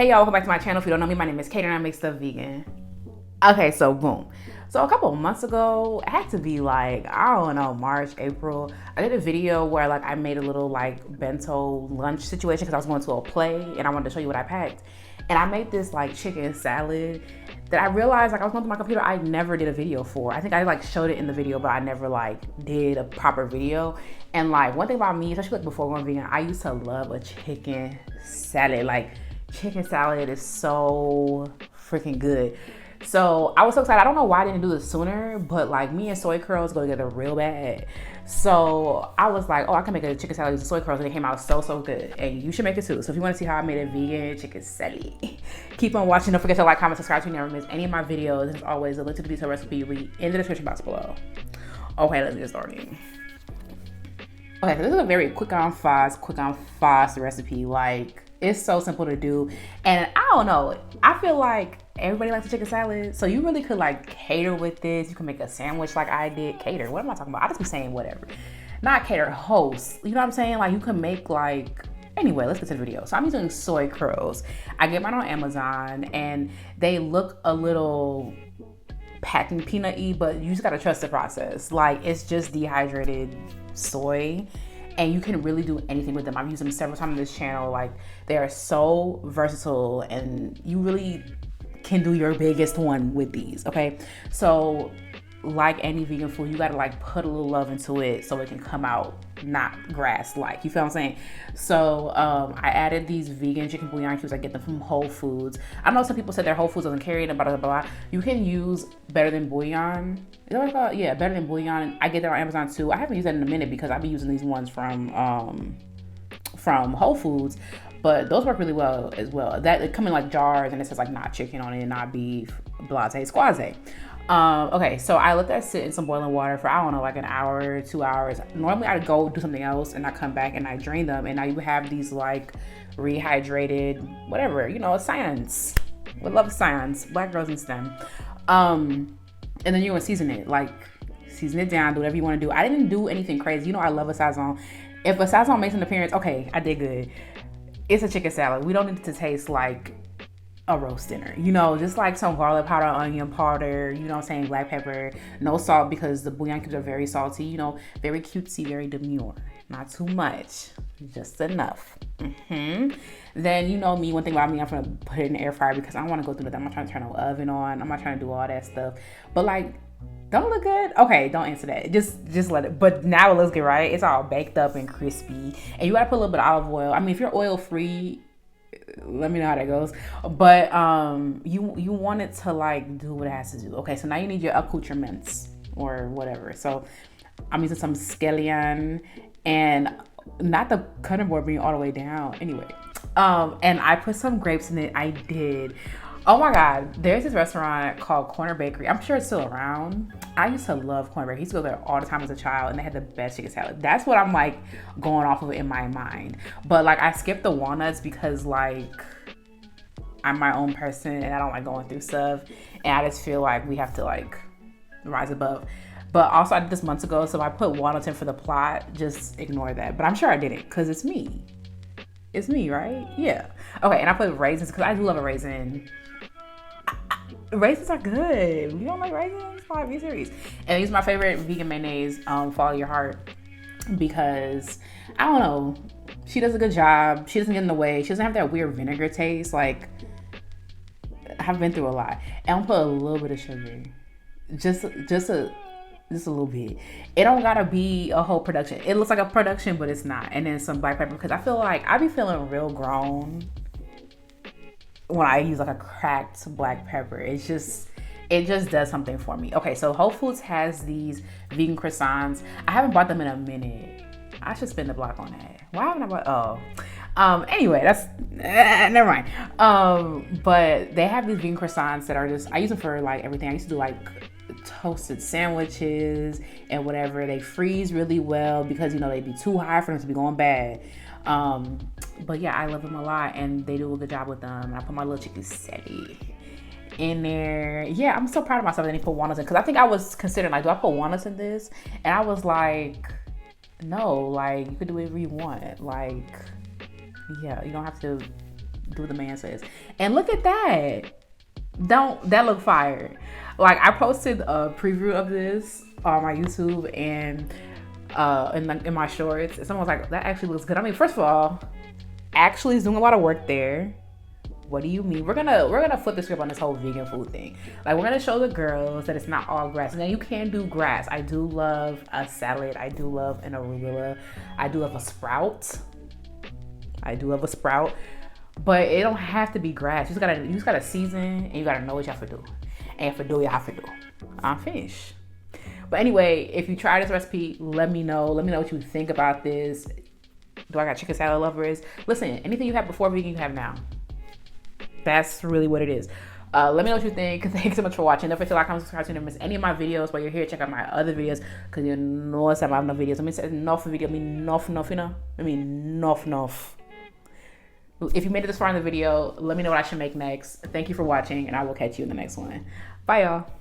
Hey y'all, welcome back to my channel. If you don't know me, my name is Kate and I make stuff vegan. Okay, so boom. So a couple of months ago, it had to be like, I don't know, March, April. I did a video where like I made a little like bento lunch situation because I was going to a play and I wanted to show you what I packed. And I made this like chicken salad that I realized like I was going through my computer, I never did a video for. I think I like showed it in the video, but I never like did a proper video. And like one thing about me, especially like before going vegan, I used to love a chicken salad. Like chicken salad is so freaking good. So I was so excited. I don't know why I didn't do this sooner, but like me and soy curls go together real bad. So I was like, oh, I can make a chicken salad with soy curls, and it came out so good. And you should make it too. So if you want to see how I made a vegan chicken salad, keep on watching. Don't forget to like, comment, subscribe so you never miss any of my videos. As always, a link to the detailed recipe will be in the description box below. Okay, let's get started. Okay, so this is a very quick on fast recipe. Like, it's so simple to do. And I don't know, I feel like everybody likes a chicken salad. So you really could like cater with this. You can make a sandwich like I did. Cater, what am I talking about? I just be saying whatever. Not cater, host. You know what I'm saying? Like you can make like, anyway, let's get to the video. So I'm using soy curls. I get mine on Amazon and they look a little packing peanut-y, but you just gotta trust the process. Like it's just dehydrated soy and you can really do anything with them. I've used them several times on this channel. Like they are so versatile and you really can do your biggest one with these, okay? So like any vegan food, you gotta like put a little love into it so it can come out not grass-like, you feel what I'm saying? So I added these vegan chicken bouillon cubes. I get them from Whole Foods. I know some people said their Whole Foods doesn't carry it and blah, blah, blah. You can use Better Than Bouillon. Is that what it's called? Yeah, Better Than Bouillon. I get that on Amazon too. I haven't used that in a minute because I've been using these ones from Whole Foods, but those work really well as well. That it come in like jars and it says like not chicken on it, not beef, blase, squaze. Okay, so I let that sit in some boiling water for, I don't know, like an hour, 2 hours. Normally I'd go do something else and I come back and I drain them. And now you have these like rehydrated, whatever, you know, science. We love science, Black girls in STEM. And then you're gonna season it, like season it down, do whatever you wanna do. I didn't do anything crazy. You know, I love a sazon. If a sazon makes an appearance, okay, I did good. It's a chicken salad. We don't need it to taste like a roast dinner, you know, just like some garlic powder, onion powder, you know what I'm saying, black pepper, no salt because the bouillon cubes are very salty, you know, very cutesy, very demure, not too much, just enough. Then you know me, one thing about me, I'm gonna put it in the air fryer because I don't want to go through that. I'm not trying to turn the oven on, I'm not trying to do all that stuff, but like, don't it look good? Okay, don't answer that. Just let it. But now it looks good, right? It's all baked up and crispy. And you gotta put a little bit of olive oil. I mean, if you're oil free, let me know how that goes. But you want it to like do what it has to do. Okay, so now you need your accoutrements or whatever. So I'm using some scallion and not the cutting board being all the way down. Anyway, and I put some grapes in it. I did. Oh my God, there's this restaurant called Corner Bakery. I'm sure it's still around. I used to love Corner Bakery. I used to go there all the time as a child and they had the best chicken salad. That's what I'm like going off of in my mind. But like I skipped the walnuts because like I'm my own person and I don't like going through stuff. And I just feel like we have to like rise above. But also I did this months ago, so if I put walnuts in for the plot, just ignore that. But I'm sure I did it because it's me. It's me, right? Yeah. Okay, and I put raisins because I do love a raisin. Raisins are good. You don't like raisins? Follow me series. And these are my favorite vegan mayonnaise, Follow Your Heart, because I don't know, she does a good job. She doesn't get in the way. She doesn't have that weird vinegar taste. Like I've been through a lot. And I'll put a little bit of sugar, just a little bit. It don't gotta be a whole production. It looks like a production, but it's not. And then some black pepper because I feel like I be feeling real grown when I use like a cracked black pepper. It just does something for me. Okay, so Whole Foods has these vegan croissants. I haven't bought them in a minute. I should spend the block on that. Why haven't I bought? Anyway, that's never mind. But they have these vegan croissants that are just, I use them for like everything. I used to do like toasted sandwiches and whatever. They freeze really well because you know they'd be too high for them to be going bad. But yeah, I love them a lot and they do a good job with them. I put my little chicken salad in there. Yeah, I'm so proud of myself that I didn't put walnuts in because I think I was considering like, do I put walnuts in this? And I was like, no, like you could do whatever you want. Like, yeah, you don't have to do what the man says. And look at that. That look fire. Like, I posted a preview of this on my YouTube and in my shorts, and someone was like, that actually looks good. I mean, first of all, Ashley is doing a lot of work there. What do you mean? We're gonna flip the script on this whole vegan food thing. Like, we're gonna show the girls that it's not all grass. Now, you can do grass. I do love a salad. I do love an arugula. I do love a sprout. But it don't have to be grass. You just gotta season, and you gotta know what you have to do. And for do, you have to do. I'm finished. But anyway, if you try this recipe, let me know. Let me know what you think about this. Do I got chicken salad lovers? Listen, anything you had before vegan, you have now. That's really what it is. Let me know what you think. Thanks so much for watching. Don't forget to like, comment, subscribe so you don't miss any of my videos. While you're here, check out my other videos, because you know I have no videos. I mean, enough video. I mean, enough, you know? I mean, enough. If you made it this far in the video, let me know what I should make next. Thank you for watching, and I will catch you in the next one. Bye, y'all.